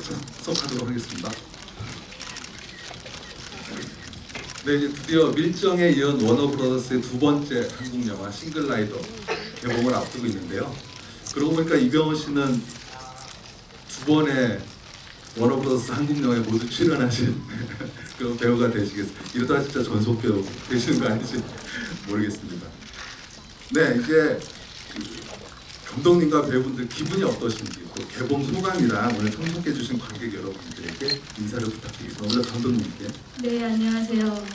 접속하도록 하겠습니다. 네, 이제 드디어 밀정에 이은 워너브라더스의 두 번째 한국 영화 싱글라이더 개봉을 앞두고 있는데요. 그러고 보니까 이병헌 씨는 두 번의 워너브라더스 한국 영화에 모두 출연하신 그런 배우가 되시겠어요. 이러다 진짜 전속 배우 되시는 거 아닌지 모르겠습니다. 네, 이제 감독님과 배우분들 기분이 어떠신지, 또 개봉 소감이랑 오늘 참석해주신 관객 여러분들에게 인사를 부탁드리겠습니다. 먼저 감독님께. 네, 안녕하세요.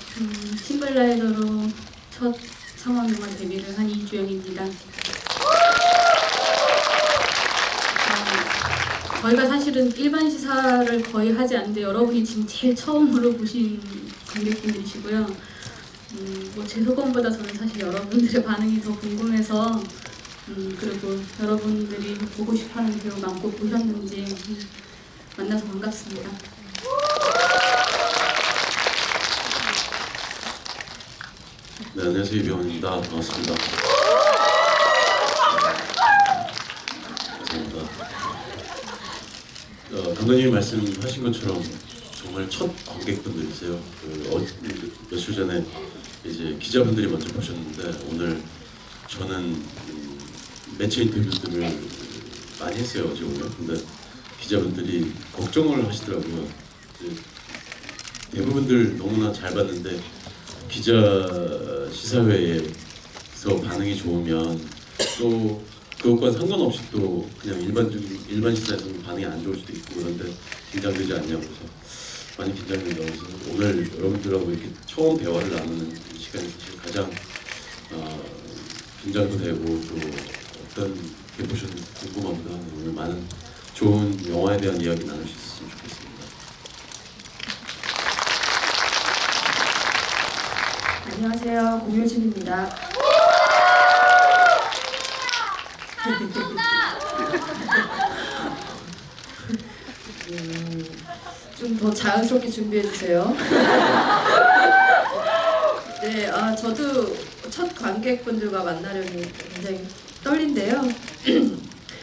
싱글라이더로 첫 상황영화 데뷔를 한 이주영입니다. 저희가 사실은 일반 시사를 거의 하지 않는데 여러분이 지금 제일 처음으로 보신 관객분들이시고요. 뭐 제 소감보다 저는 사실 여러분들의 반응이 더 궁금해서 그리고 여러분들이 보고 싶어하는 배우 많고 보셨는지 만나서 반갑습니다. 네, 안녕하세요. 이병헌입니다. 반갑습니다. 감사합니다. 감독님이 말씀하신 것처럼 정말 첫 관객분들이세요. 며칠 전에 이제 기자분들이 먼저 보셨는데 오늘 저는 매체 인터뷰들을 많이 했어요, 어제 오늘. 근데 기자분들이 걱정을 하시더라고요. 대부분들 너무나 잘 봤는데 기자 시사회에서 반응이 좋으면 또 그것과 상관없이 또 그냥 일반 시사에서 반응이 안 좋을 수도 있고 그런데 긴장되지 않냐고 해서 많이 긴장된다고 해서 오늘 여러분들하고 이렇게 처음 대화를 나누는 시간이 사실 가장 긴장도 되고 또 어떤 게 보셨는지 궁금합니다. 오늘 많은 좋은 영화에 대한 이야기 나눌 수 있었으면 좋겠습니다. 안녕하세요. 공효진입니다. 좀 더 자연스럽게 준비해 주세요. 네, 저도 첫 관객분들과 만나려니 굉장히 떨린데요.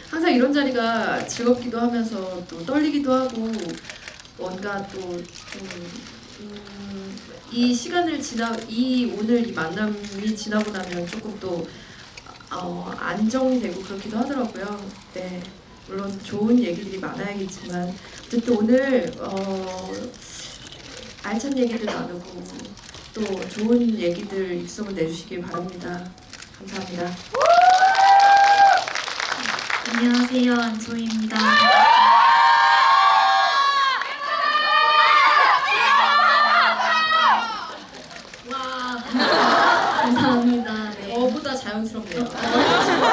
항상 이런 자리가 즐겁기도 하면서 또 떨리기도 하고 뭔가 또 이 시간을 오늘 이 만남이 지나고 나면 조금 또 안정이 되고 그렇기도 하더라고요. 네, 물론 좋은 얘기들이 많아야겠지만 어쨌든 오늘 알찬 얘기들 나누고 또 좋은 얘기들 입소문 내주시길 바랍니다. 감사합니다. 안녕하세요, 안소희입니다. 와, 감사합니다. 네. 저보다 자연스럽네요. 감사합니다.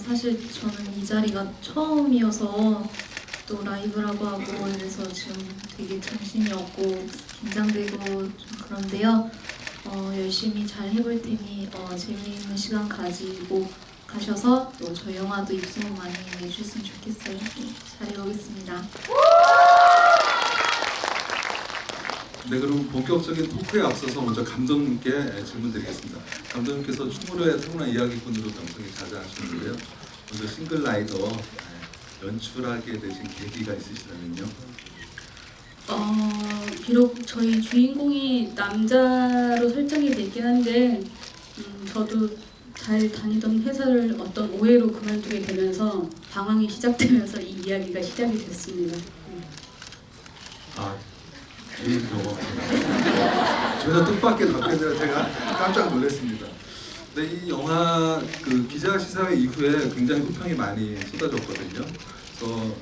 사실 저는 이 자리가 처음이어서 또 라이브라고 하고 이래서 지금 되게 정신이 없고 긴장되고 좀 그런데요. 열심히 잘 해볼 테니 재미있는 시간 가지고 가셔서 또 저희 영화도 입소문 많이 내주셨으면 좋겠어요. 네, 잘해보겠습니다. 네, 그럼 본격적인 토크에 앞서서 먼저 감독님께 질문 드리겠습니다. 감독님께서 충무로의 타고난 이야기꾼으로 명성이 자자하시는데요. 먼저 싱글라이더 연출하게 되신 계기가 있으시다면요? 비록 저희 주인공이 남자로 설정이 되긴 한데 저도 잘 다니던 회사를 어떤 오해로 그만두게 되면서 방황이 시작되면서 이 이야기가 시작이 됐습니다. 개인 경험. 전혀 뜻밖의 답변이라 제가 깜짝 놀랐습니다. 네, 이 영화 그 기자 시사회 이후에 굉장히 호평이 많이 쏟아졌거든요. 그래서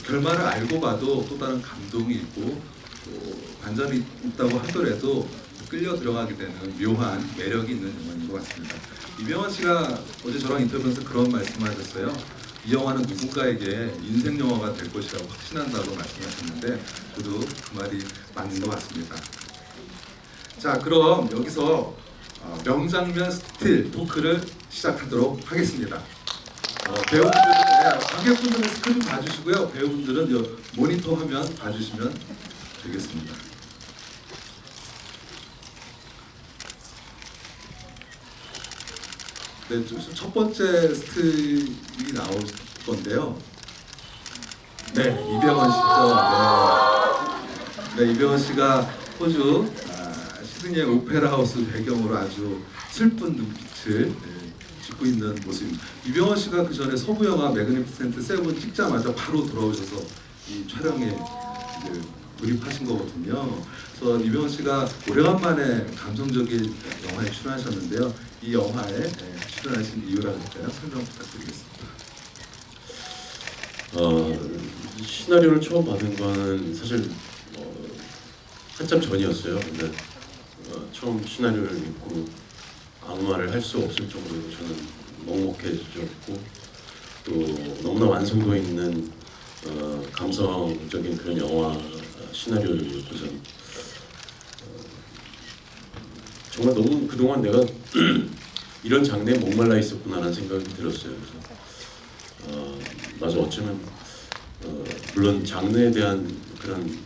결말을 알고 봐도 또 다른 감동이 있고 또 반전이 있다고 하더라도 끌려 들어가게 되는 묘한 매력이 있는 영화인 것 같습니다. 이병헌 씨가 어제 저랑 인터뷰에서 그런 말씀하셨어요. 이 영화는 누군가에게 인생 영화가 될 것이라고 확신한다고 말씀하셨는데 저도 그 말이 맞는 것 같습니다. 자, 그럼 여기서 명장면 스틸 토크를 시작하도록 하겠습니다. 배우분들은 관객분들은 스크린 봐주시고요. 배우분들은 모니터 화면 봐주시면 되겠습니다. 네, 첫 번째 스틸이 나올 건데요. 네, 이병헌 씨죠. 네, 이병헌 씨가 호주 시드니의 오페라 하우스 배경으로 아주 슬픈 눈빛을 짓고 있는 모습입니다. 이병헌 씨가 그 전에 서부 영화 매그니피센트 세븐 찍자마자 바로 돌아오셔서 이 촬영에 이제 돌입하신 거거든요. 그래서 이병헌 씨가 오래간만에 감성적인 영화에 출연하셨는데요. 이 영화에 출연하신 이유랄까요? 설명 부탁드리겠습니다. 시나리오를 처음 받은 거는 사실 한참 전이었어요. 근데 처음 시나리오를 읽고 아무 말을 할 수 없을 정도로 저는 먹먹해졌고 또 너무나 완성도 있는 감성적인 그런 영화 시나리오를 읽고서 정말 너무 그동안 내가 이런 장르에 목말라 있었구나라는 생각이 들었어요. 그래서 맞아, 어쩌면 물론 장르에 대한 그런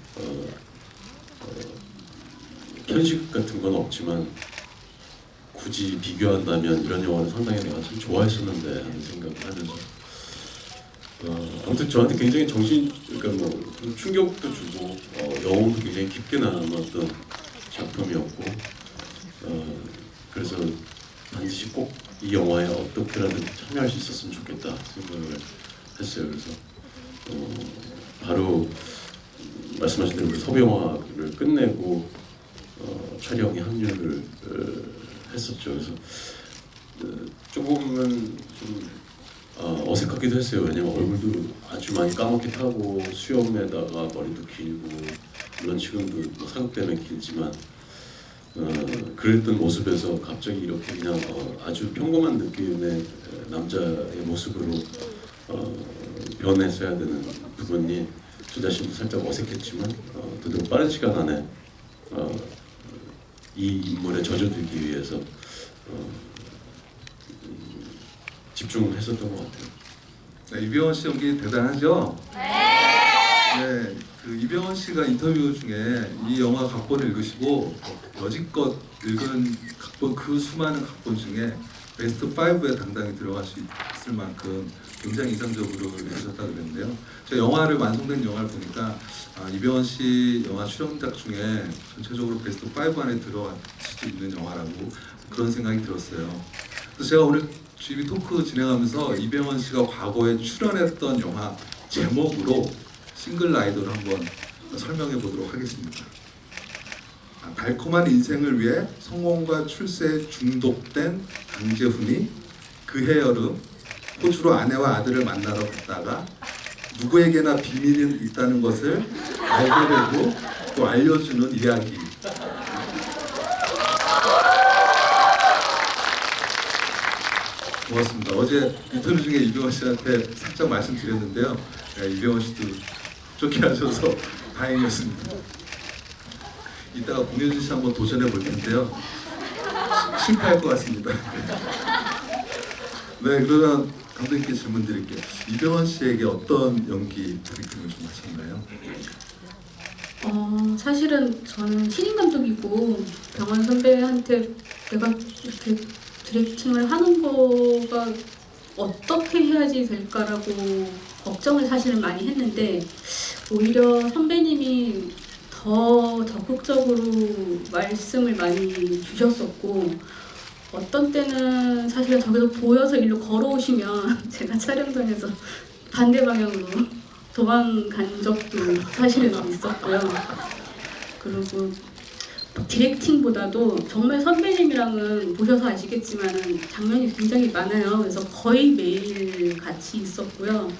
편식 같은 건 없지만 굳이 비교한다면 이런 영화는 상당히 내가 참 좋아했었는데 하는 생각을 하면서 아무튼 저한테 굉장히 그러니까 뭐 좀 충격도 주고 영혼도 굉장히 깊게 남았던 작품이었고 그래서 반드시 꼭 이 영화에 어떻게라든 참여할 수 있었으면 좋겠다 생각을 했어요. 그래서 바로 말씀하신 대로 서부 영화를 끝내고 촬영에 합류를 했었죠. 그래서 조금은 좀 어색하기도 했어요. 왜냐면 얼굴도 아주 많이 까맣게 타고 수염에다가 머리도 길고 물론 지금도 뭐 사극 때문에 길지만 그랬던 모습에서 갑자기 이렇게 그냥 아주 평범한 느낌의 남자의 모습으로 변했어야 되는 부분이 저 자신도 살짝 어색했지만 더더욱 빠른 시간 안에 이 인물에 젖어들기 위해서 집중했었던 것 같아요. 네, 이병헌 씨 연기 대단하죠? 네, 그 이병헌 씨가 인터뷰 중에 이 영화 각본을 읽으시고 여지껏 읽은 각본 그 수많은 각본 중에 베스트 5에 당당히 들어갈 수 있을 만큼 굉장히 인상적으로 읽으셨다 그랬는데요. 제가 영화를 완성된 영화를 보니까 이병헌 씨 영화 출연작 중에 전체적으로 베스트 5 안에 들어갈 수도 있는 영화라고 그런 생각이 들었어요. 그래서 제가 오늘 GB 토크 진행하면서 이병헌 씨가 과거에 출연했던 영화 제목으로 싱글 라이더를 한번 설명해 보도록 하겠습니다. 달콤한 인생을 위해 성공과 출세에 중독된 강재훈이 그해 여름 호주로 아내와 아들을 만나러 갔다가 누구에게나 비밀이 있다는 것을 알게 되고 또 알려주는 이야기. 고맙습니다. 어제 인터뷰 중에 이병헌 씨한테 살짝 말씀드렸는데요. 이병헌 씨도 좋게 하셔서 다행이었습니다. 이따가 공효진 씨 한번 도전해 볼 텐데요. 실패할 것 같습니다. 네, 그러면 감독님께 질문 드릴게요. 이병헌 씨에게 어떤 연기 브리핑을 좀 하셨나요? 사실은 저는 신인 감독이고 병헌 선배한테 내가 이렇게 디렉팅을 하는 거가 어떻게 해야지 될까라고 걱정을 사실은 많이 했는데 오히려 선배님이 더 적극적으로 말씀을 많이 주셨었고 어떤 때는 사실은 저기서 보여서 일로 걸어오시면 제가 촬영장에서 반대 방향으로 도망간 적도 사실은 있었고요. 그리고 디렉팅보다도 정말 선배님이랑은 보셔서 아시겠지만 장면이 굉장히 많아요. 그래서 거의 매일 같이 있었고요.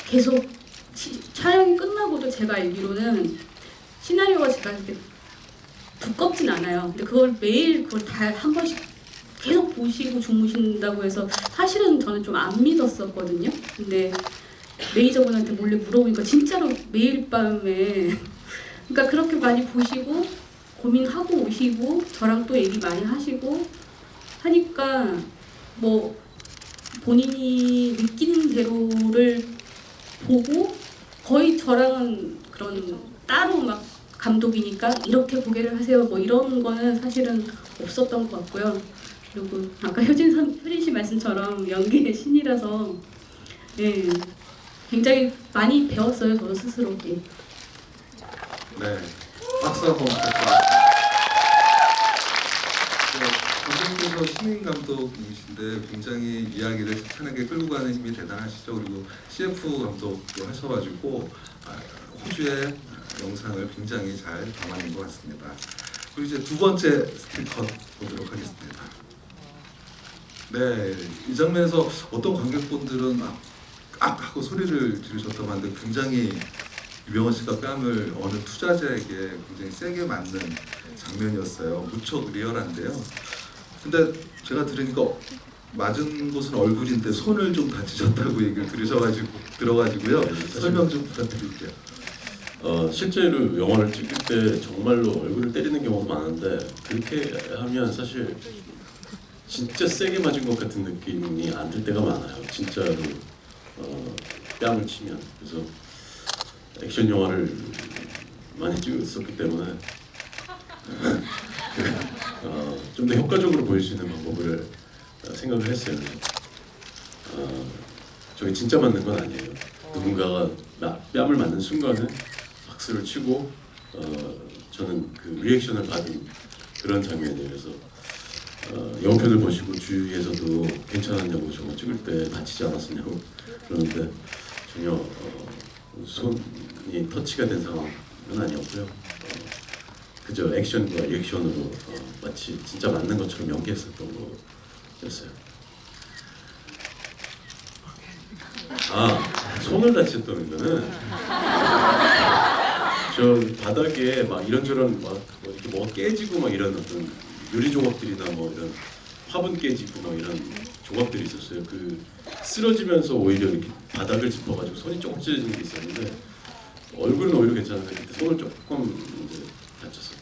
계속 촬영이 끝나고도 제가 알기로는 시나리오가 제가 이렇게 두껍진 않아요. 근데 그걸 매일 그걸 다 한 번씩 계속 보시고 주무신다고 해서 사실은 저는 좀 안 믿었었거든요. 근데 매니저분한테 몰래 물어보니까 진짜로 매일 밤에 그러니까 그렇게 많이 보시고 고민하고 오시고 저랑 또 얘기 많이 하시고 하니까 뭐 본인이 느끼는 대로를 보고 거의 저랑은 그런 따로 막 감독이니까 이렇게 보게를 하세요 뭐 이런 거는 사실은 없었던 것 같고요. 그리고 아까 효진 씨 말씀처럼 연기의 신이라서 예, 굉장히 많이 배웠어요 저도 스스로. 예. 네, 박수 한번 부탁드립니다. 감독님께서 신인 감독님이신데 굉장히 이야기를 찬찬하게 끌고 가는 힘이 대단하시죠. 그리고 CF 감독도 하셔가지고 호주의 영상을 굉장히 잘 담아낸 것 같습니다. 그리고 이제 두 번째 스틸컷 보도록 하겠습니다. 네, 이 장면에서 어떤 관객분들은 악 하고 소리를 지르셨다고 하는데 굉장히 유병헌 씨가 뺨을 어느 투자자에게 굉장히 세게 맞는 장면이었어요. 무척 리얼한데요. 근데 제가 들으니까 맞은 곳은 얼굴인데 손을 좀 다치셨다고 얘기를 들어가지고요. 설명 좀 부탁드릴게요. 실제로 영화를 찍을 때 정말로 얼굴을 때리는 경우도 많은데 그렇게 하면 사실 진짜 세게 맞은 것 같은 느낌이 안 들 때가 많아요. 진짜로 뺨을 치면. 그래서 액션 영화를 많이 찍었었기 때문에 좀 더 효과적으로 보일 수 있는 방법을 생각을 했어요. 저게 진짜 맞는 건 아니에요. 누군가가 뺨을 맞는 순간에 박수를 치고 저는 그 리액션을 받은 그런 장면이에요. 그래서 영화편을 보시고 주위에서도 괜찮았냐고 저거 찍을 때 다치지 않았었냐고 그러는데 전혀 손이 터치가 된 상황은 아니었고요. 그저 액션과 리액션으로 마치 진짜 맞는 것처럼 연기했었던 거였어요. 손을 다쳤다는 거는 저 바닥에 막 이런저런 막 이렇게 뭐가 깨지고 막 이런 어떤 유리 조각들이나 뭐 이런 화분 깨지고 막 이런 조각들이 있었어요. 그 쓰러지면서 오히려 이렇게 바닥을 짚어가지고 손이 조금 찢어지는 게 있었는데 얼굴은 오히려 괜찮은데 그때 손을 조금 이제 다쳤어요.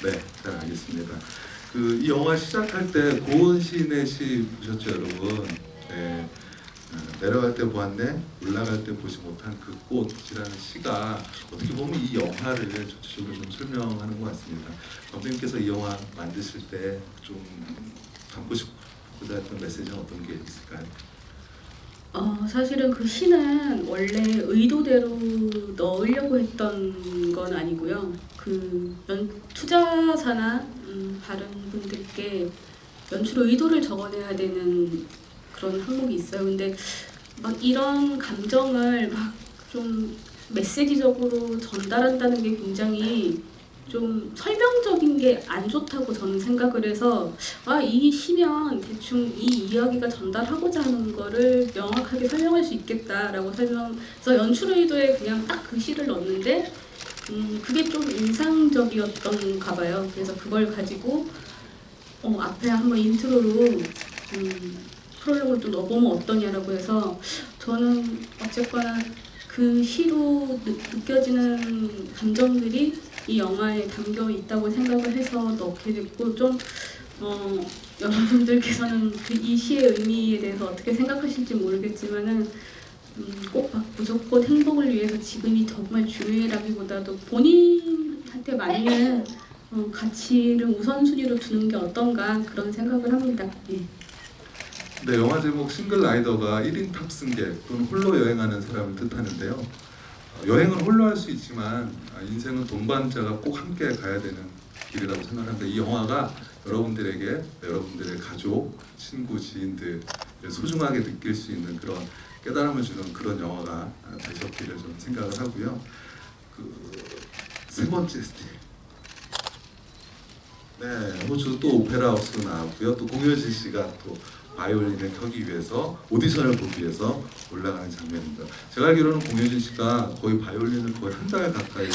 네, 잘 알겠습니다. 이 영화 시작할 때 고은 시인의 시 보셨죠, 여러분? 네, 내려갈 때 보았네, 올라갈 때 보지 못한 그 꽃이라는 시가 어떻게 보면 이 영화를 전체적으로 좀 설명하는 것 같습니다. 감독님께서 이 영화 만드실 때 좀 담고 싶고자 했던 메시지는 어떤 게 있을까요? 사실은 그 시는 원래 의도대로 넣으려고 했던 건 아니고요. 투자사나 다른 분들께 연출 의도를 적어내야 되는 그런 항목이 있어요. 근데 막 이런 감정을 막 좀 메시지적으로 전달한다는 게 굉장히 좀 설명적인 게 안 좋다고 저는 생각을 해서 이 시면 대충 이 이야기가 전달하고자 하는 거를 명확하게 설명할 수 있겠다라고 설명해서 연출 의도에 그냥 딱 그 시를 넣었는데 그게 좀 인상적이었던가 봐요. 그래서 그걸 가지고 앞에 한번 인트로로 프롤로그를 좀 넣어보면 어떠냐라고 해서 저는 어쨌거나 그 시로 느껴지는 감정들이 이 영화에 담겨 있다고 생각을 해서 넣게 됐고 좀 여러분들께서는 이 시의 의미에 대해서 어떻게 생각하실지 모르겠지만은 꼭 막 무조건 행복을 위해서 지금이 정말 중요해라기보다도 본인한테 맞는 가치를 우선순위로 두는 게 어떤가 그런 생각을 합니다. 예. 네, 영화 제목 싱글 라이더가 1인 탑승객 또는 홀로 여행하는 사람을 뜻하는데요. 여행은 홀로 할 수 있지만 인생은 동반자가 꼭 함께 가야 되는 길이라고 생각합니다. 이 영화가 여러분들에게 여러분들의 가족, 친구, 지인들을 소중하게 느낄 수 있는 그런 깨달음을 주는 그런 영화가 되셨기를 좀 생각을 하고요. 세 번째 스틸. 네, 호주 또 오페라 하우스로 나왔고요. 또 공효진 씨가 또 바이올린을 켜기 위해서 오디션을 보기 위해서 올라가는 장면입니다. 제가 알기로는 공효진 씨가 거의 바이올린을 거의 한 달 가까이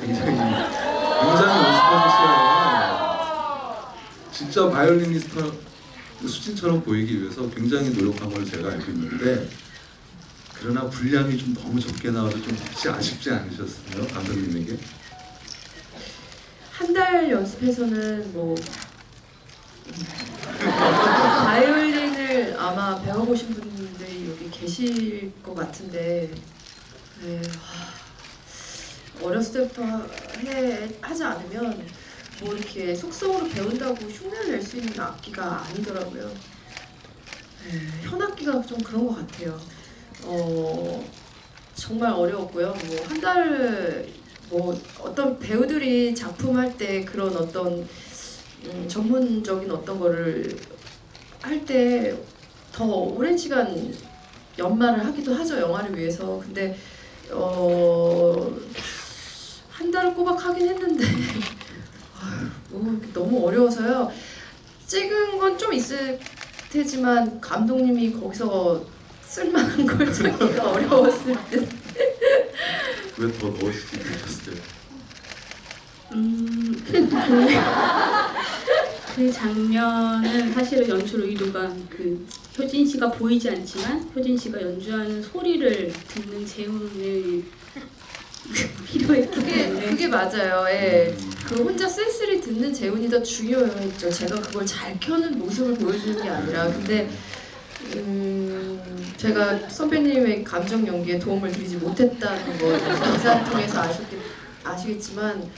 굉장히 연습하셨어요. 진짜 바이올리니스트 수진처럼 보이기 위해서 굉장히 노력한 걸 제가 알고 있는데 그러나 분량이 좀 너무 적게 나와서 좀 혹시 아쉽지 않으셨어요? 감독님에게? 한 달 연습해서는 뭐 바이올린을 아마 배워보신 분들이 여기 계실 것 같은데 네, 어렸을 때부터 하지 않으면 뭐 이렇게 속성으로 배운다고 흉내를 낼 수 있는 악기가 아니더라고요. 현악기가 좀 그런 것 같아요. 정말 어려웠고요. 뭐 한 달 뭐 어떤 배우들이 작품할 때 그런 어떤 전문적인 어떤 거를 할 때 더 오랜 시간 연말을 하기도 하죠, 영화를 위해서. 근데 한 달을 꼬박 하긴 했는데 너무 어려워서요. 찍은 건 좀 있을 테지만 감독님이 거기서 쓸만한 걸 찾기가 어려웠을 때. 왜 더 넣으시지 그러셨어요? 그 장면은 사실은 연출 의도가 그 효진 씨가 보이지 않지만 효진 씨가 연주하는 소리를 듣는 재훈을 필요했기 때문에 그게 맞아요. 예. 그 혼자 쓸쓸히 듣는 재훈이 더 중요했죠. 제가 그걸 잘 켜는 모습을 보여주는 게 아니라. 근데 제가 선배님의 감정 연기에 도움을 드리지 못했다는 거 영상 통해서 아시겠지만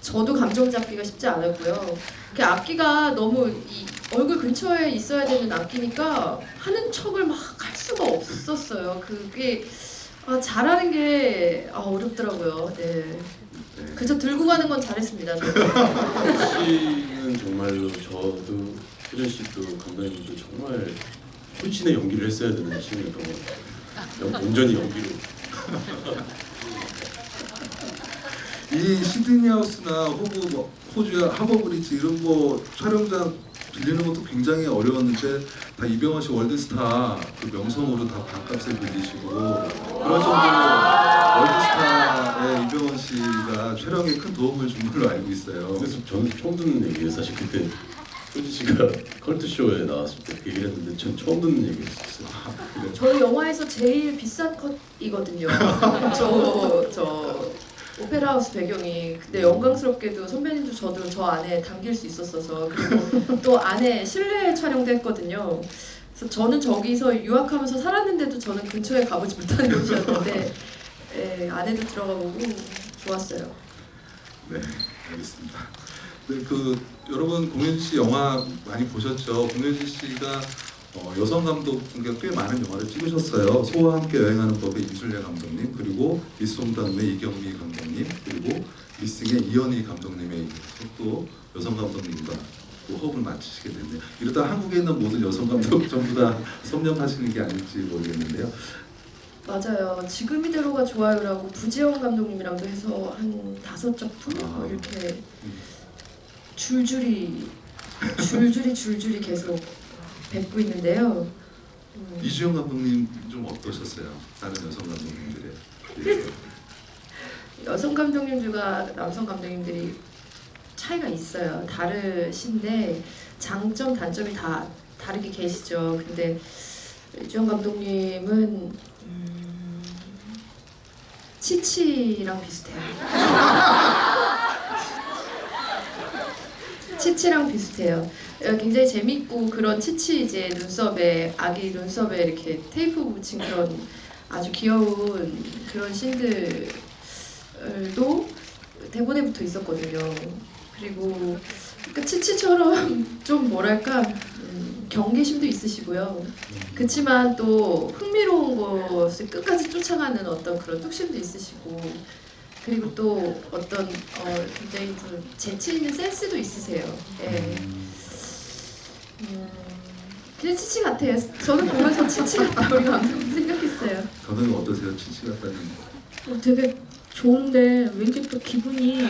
저도 감정 잡기가 쉽지 않았고요. 그 악기가 너무 이 얼굴 근처에 있어야 되는 악기니까 하는 척을 막 할 수가 없었어요. 그게 잘하는 게 어렵더라고요. 네. 그저 들고 가는 건 잘했습니다. 저도. 씨는 정말로 저도 효진 씨도 감독님도 정말 혼신의 연기를 했어야 되는 신이었던 것 같아요. 온전히 연기로. 이 시드니 하우스나 호주 하버브리지 이런 거 촬영장 빌리는 것도 굉장히 어려웠는데 다 이병헌 씨 월드스타 그 명성으로 다 반값에 빌리시고 그런 정도로 월드스타의 이병헌 씨가 촬영에 큰 도움을 준 걸로 알고 있어요. 그래서 저는 처음 듣는 얘기예요. 사실 그때 효진 씨가 컬트 쇼에 나왔을 때 그 얘기를 했는데 전 처음 듣는 얘기였어요. 저희 영화에서 제일 비싼 컷이거든요. 저 오페라 하우스 배경이. 근데 영광스럽게도 선배님도 저도 저 안에 담길 수 있었어서, 그리고 또 안에 실내 촬영도 했거든요. 그래서 저는 저기서 유학하면서 살았는데도 저는 근처에 가보지 못한 곳이었는데 안에도 들어가 보고 좋았어요. 네, 알겠습니다. 네, 여러분 공효진 씨 영화 많이 보셨죠? 공효진 씨가 여성 감독 중에 꽤 많은 영화를 찍으셨어요. 소와 함께 여행하는 법의 이순례 감독님, 그리고 미스 홍당무의 이경미 감독님, 그리고 미싱의 이현희 감독님에 이어서 또 여성 감독님과 또 호흡을 맞추시게 됐네요. 이러다 한국에 있는 모든 여성 감독 전부 다 섭렵하시는 게 아닐지 모르겠는데요. 맞아요. 지금 이대로가 좋아요라고 부지영 감독님이랑도 해서 한 5작품 이렇게 줄줄이 계속 뵙고 있는데요. 이주영 감독님 좀 어떠셨어요? 다른 여성 감독님들에 비해서? 여성 감독님들과 남성 감독님들이 차이가 있어요. 다르신데 장점, 단점이 다 다르게 계시죠. 근데 이주영 감독님은 치치랑 비슷해요. 치치랑 비슷해요. 굉장히 재밌고 그런 치치 이제 눈썹에 아기 눈썹에 이렇게 테이프 붙인 그런 아주 귀여운 그런 씬들도 대본에 붙어 있었거든요. 그리고 그 치치처럼 좀 뭐랄까 경계심도 있으시고요. 그치만 또 흥미로운 것을 끝까지 쫓아가는 어떤 그런 뚝심도 있으시고, 그리고 또 어떤 굉장히 좀 재치 있는 센스도 있으세요. 예. 그냥 치치 같아요. 저는 보면서 치치 같다 우리 감독님 생각했어요. 감독님 어떠세요? 치치 같다는 되게 좋은데 왠지 또 기분이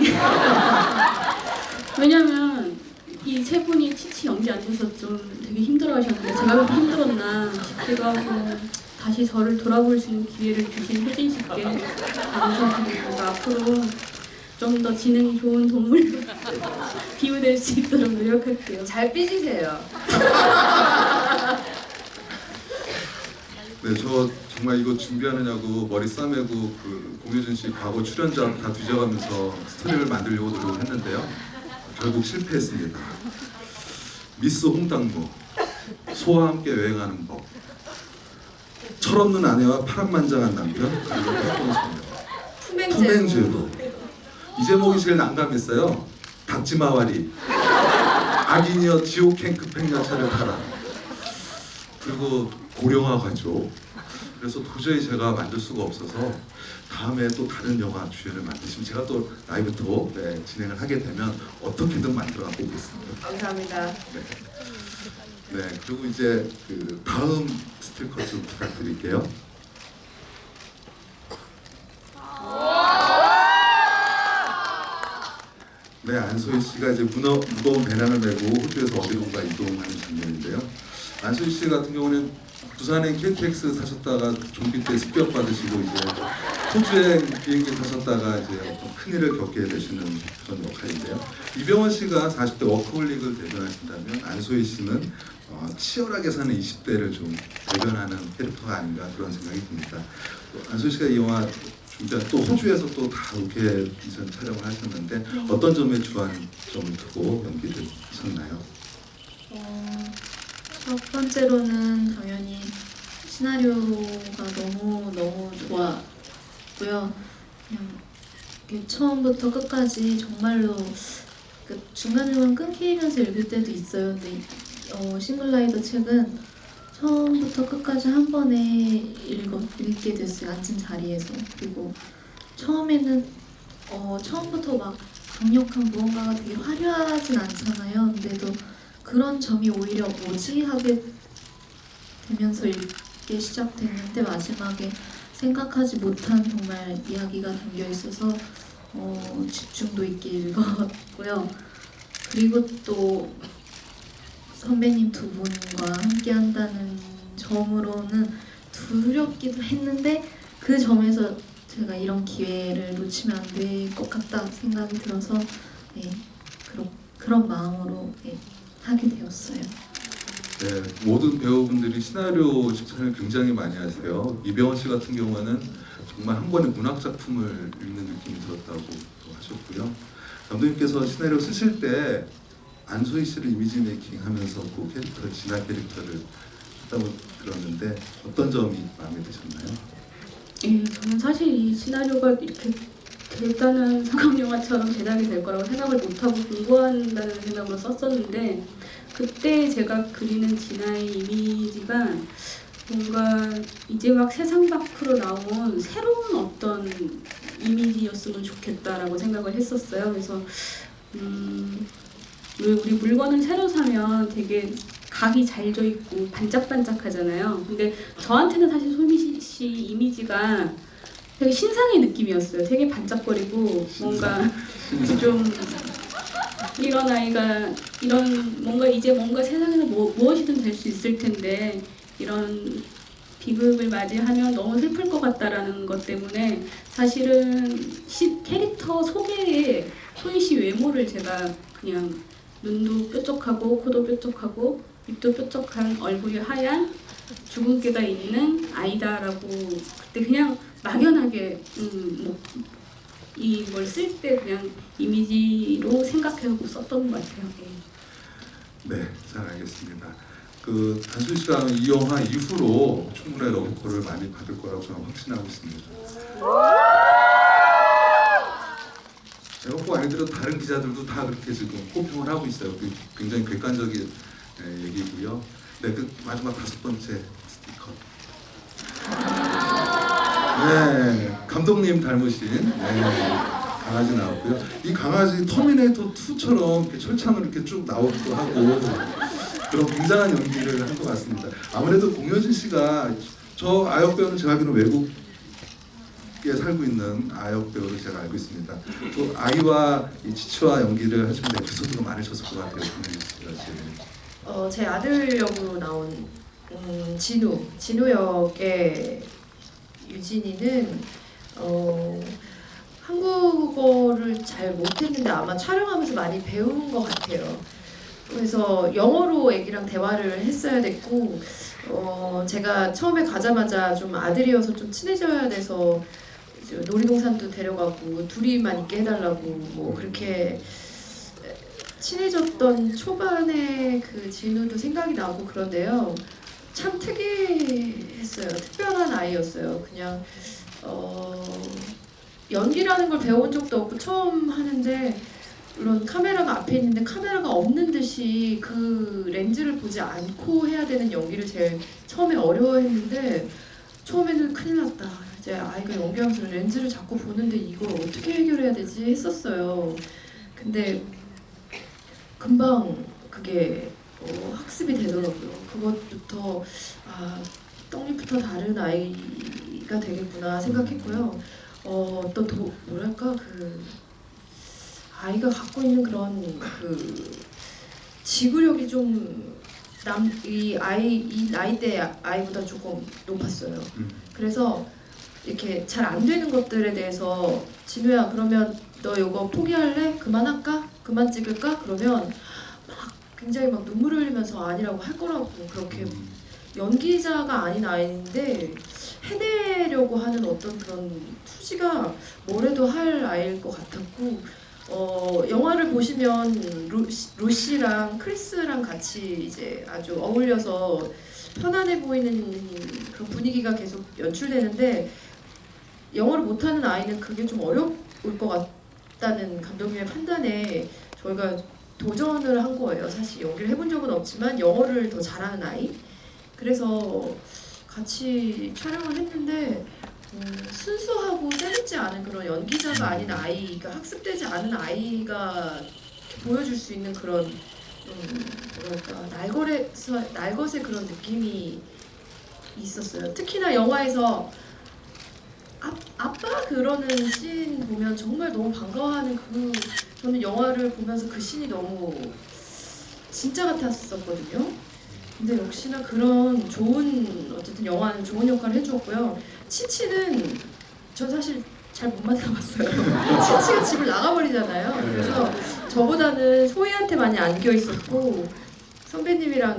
왜냐면 이 세 분이 치치 연기 안 돼서 좀 되게 힘들어하셨는데 제가 왜 힘들었나 싶기도 하고, 다시 저를 돌아볼 수 있는 기회를 주신 효진 씨께 감사드리고 앞으로 좀 더 지능이 좋은 동물로 비유될 수 있도록 노력할게요. 잘 삐지세요. 네, 저 정말 이거 준비하느냐고 머리 싸매고 그 공효진 씨 과거 출연자 다 뒤져가면서 스토리를 만들려고 노력했는데요. 결국 실패했습니다. 미스 홍당무, 소와 함께 여행하는 법, 철없는 아내와 파란만장한 남편, 그리고 예쁜 소녀, 품행제로. 이 제목이 제일 난감했어요. 닥지마와리, 악인이여 지옥행 급행열차를 타라. 그리고 고령화 가족. 그래서 도저히 제가 만들 수가 없어서 다음에 또 다른 영화 주연을 만드시면 제가 또 라이브도 진행을 하게 되면 어떻게든 만들어 갖고 오겠습니다. 감사합니다. 네, 그리고 이제 그 다음 스티커 좀 부탁드릴게요. 네, 안소희 씨가 이제 무거운 배낭을 메고 호주에서 어디론가 이동하는 장면인데요. 안소희 씨 같은 경우는 부산에 KTX 타셨다가 좀비 때 습격 받으시고 이제 호주에 비행기 타셨다가 이제 어떤 큰일을 겪게 되시는 그런 역할인데요. 이병헌 씨가 40대 워커홀릭을 대변하신다면 안소희 씨는 치열하게 사는 20대를 좀 대변하는 캐릭터가 아닌가 그런 생각이 듭니다. 또 안소희 씨가 이 영화 준비한 또 호주에서 또 다 로켓 촬영을 하셨는데 어떤 점에 주안점을 두고 연기를 하셨나요? 첫 번째로는 당연히 시나리오가 너무 좋았고요. 그냥 이렇게 처음부터 끝까지 정말로 중간중간 끊기면서 읽을 때도 있어요. 근데 싱글라이더 책은 처음부터 끝까지 한 번에 읽게 됐어요. 앉은 자리에서. 그리고 처음에는 처음부터 막 강력한 무언가가 되게 화려하진 않잖아요. 근데도 그런 점이 오히려 뭐지 하게 되면서 읽게 시작됐는데 마지막에 생각하지 못한 정말 이야기가 담겨 있어서 집중도 있게 읽었고요. 그리고 또 선배님 두 분과 함께 한다는 점으로는 두렵기도 했는데 그 점에서 제가 이런 기회를 놓치면 안 될 것 같다 생각이 들어서 그런 마음으로 하게 되었어요. 네, 모든 배우분들이 시나리오 직전을 굉장히 많이 하세요. 이병헌 씨 같은 경우는 정말 한 권의 문학 작품을 읽는 느낌이 들었다고 또 하셨고요. 감독님께서 시나리오 쓰실 때 안소희 씨를 이미지 메이킹하면서 그 캐릭터, 진화 캐릭터를 했다고 들었는데 어떤 점이 마음에 드셨나요? 예, 저는 사실 이 시나리오가 이렇게 대단한 상업 영화처럼 제작이 될 거라고 생각을 못하고 공부한다는 생각으로 썼었는데 그때 제가 그리는 진아의 이미지가 뭔가 이제 막 세상 밖으로 나온 새로운 어떤 이미지였으면 좋겠다라고 생각을 했었어요. 그래서 왜 우리 물건을 새로 사면 되게 각이 잘 져 있고 반짝반짝하잖아요. 근데 저한테는 사실 소미 씨 이미지가 되게 신상의 느낌이었어요. 되게 반짝거리고 뭔가 좀 이런 아이가 이런 뭔가 이제 뭔가 세상에서 무엇이든 될 수 있을 텐데 이런 비극을 맞이하면 너무 슬플 것 같다라는 것 때문에 사실은 캐릭터 소개에 소희 씨 외모를 제가 그냥 눈도 뾰족하고 코도 뾰족하고 입도 뾰족한 얼굴이 하얀 주근깨가 있는 아이다라고 그때 그냥 막연하게 이걸 쓸 때 그냥 이미지로 생각해서 썼던 것 같아요. 네, 잘 알겠습니다. 안소희 씨가 이 영화 이후로 충분히 러브콜을 많이 받을 거라고 저는 확신하고 있습니다. 제가 꼭 아니더라도 다른 기자들도 다 그렇게 지금 호평을 하고 있어요. 굉장히 객관적인 얘기고요. 네, 마지막 5번째 스티커. 네, 감독님 닮으신 강아지 나왔고요. 이 강아지 터미네이터 2처럼 이렇게 철창으로 이렇게 쭉 나오기도 하고 그런 굉장한 연기를 한 것 같습니다. 아무래도 공효진 씨가 저 아역 배우는 제가 알기로는 외국에 살고 있는 아역 배우로 제가 알고 있습니다. 또 아이와 이 지치와 연기를 하시면서 에피소드가 많으셨을 것 같아요. 공효진 씨가 제 아들 역으로 나온 진우 역의 유진이는 한국어를 잘 못했는데 아마 촬영하면서 많이 배운 것 같아요. 그래서 영어로 애기랑 대화를 했어야 됐고 제가 처음에 가자마자 좀 아들이어서 좀 친해져야 돼서 놀이동산도 데려가고 둘이만 있게 해달라고 뭐 그렇게 친해졌던 초반에 그 진우도 생각이 나고 그런데요. 참 특이했어요. 특별한 아이였어요. 그냥 연기라는 걸 배워본 적도 없고 처음 하는데 물론 카메라가 앞에 있는데 카메라가 없는 듯이 그 렌즈를 보지 않고 해야 되는 연기를 제일 처음에 어려워했는데 처음에는 큰일 났다. 이제 아이가 연기하면서 렌즈를 자꾸 보는데 이걸 어떻게 해결해야 되지 했었어요. 근데 금방 그게 학습이 되더라고요. 그것부터 떡잎부터 다른 아이가 되겠구나 생각했고요. 뭐랄까 그 아이가 갖고 있는 그런 그 지구력이 좀 이 나이대 아이보다 조금 높았어요. 그래서 이렇게 잘 안 되는 것들에 대해서 진우야 그러면 너 이거 포기할래? 그만할까? 그만 찍을까? 그러면 막 굉장히 막 눈물 흘리면서 아니라고 할 거라고 그렇게 연기자가 아닌 아이인데 해내려고 하는 어떤 그런 투지가 뭐래도 할 아이일 것 같았고 영화를 보시면 루시랑 크리스랑 같이 이제 아주 어울려서 편안해 보이는 그런 분위기가 계속 연출되는데 영어를 못하는 아이는 그게 좀 어려울 것 같다는 감독님의 판단에 저희가 도전을 한 거예요. 사실 연기를 해본 적은 없지만 영어를 더 잘하는 아이. 그래서 같이 촬영을 했는데 순수하고 재밌지 않은 그런 연기자가 아닌 아이가 학습되지 않은 아이가 이렇게 보여줄 수 있는 그런 좀 뭐랄까 날것의 그런 느낌이 있었어요. 특히나 영화에서 아빠 그러는 씬 보면 정말 너무 반가워하는 저는 영화를 보면서 그 씬이 너무 진짜 같았었거든요. 근데 역시나 그런 어쨌든 영화는 좋은 역할을 해주었고요. 치치는 전 사실 잘 못 만나봤어요. 치치가 집을 나가버리잖아요. 그래서 저보다는 소희한테 많이 안겨 있었고 선배님이랑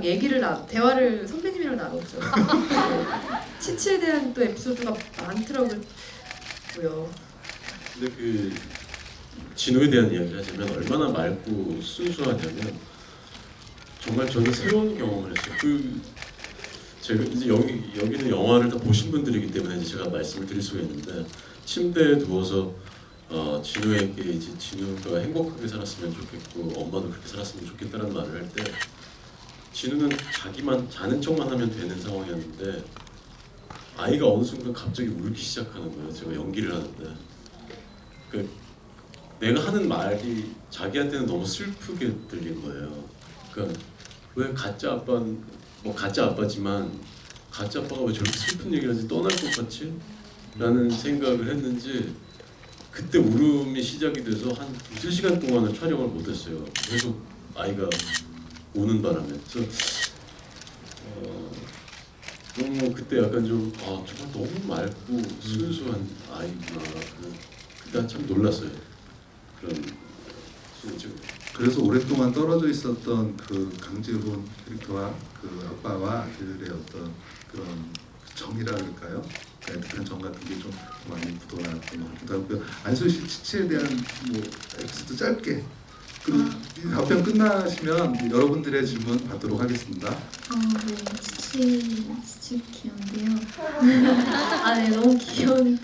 대화를 선배님이랑 나눴죠. 치치에 대한 또 에피소드가 많더라고요. 근데 그 진우에 대한 이야기를 하자면 얼마나 맑고 순수하냐면 정말 저는 새로운 경험을 했어요. 제가 이제 여기는 영화를 다 보신 분들이기 때문에 이제 제가 말씀을 드릴 수가 있는데 침대에 누워서 진우에게 이제 진우가 행복하게 살았으면 좋겠고 엄마도 그렇게 살았으면 좋겠다는 말을 할 때 진우는 자기만 자는 척만 하면 되는 상황이었는데 아이가 어느 순간 갑자기 울기 시작하는 거예요. 제가 연기를 하는데 내가 하는 말이 자기한테는 너무 슬프게 들린 거예요. 그러니까 왜 가짜 아빠는 가짜 아빠지만 가짜 아빠가 왜 저렇게 슬픈 얘기를 하지 떠날 것 같지? 라는 생각을 했는지 그때 울음이 시작이 돼서 한 2-3시간 동안은 촬영을 못했어요. 계속 아이가 우는 바람에. 그래서 너무 그때 약간 좀 정말 너무 맑고 순수한 아이구나. 그때 참 놀랐어요. 그런 진짜. 그래서 오랫동안 떨어져 있었던 그 강재훈 캐릭터와 그 아빠와 아들의 어떤 그런 정이라 그럴까요? 애틋한 정 같은 게 좀 많이 묻어났던 것 같기도 하고요. 안소희 씨 치치에 대한 에피소드 짧게 그리고 이 답변 끝나시면 여러분들의 질문 받도록 하겠습니다. 네, 치치 귀여운데요. 네, 너무 귀여운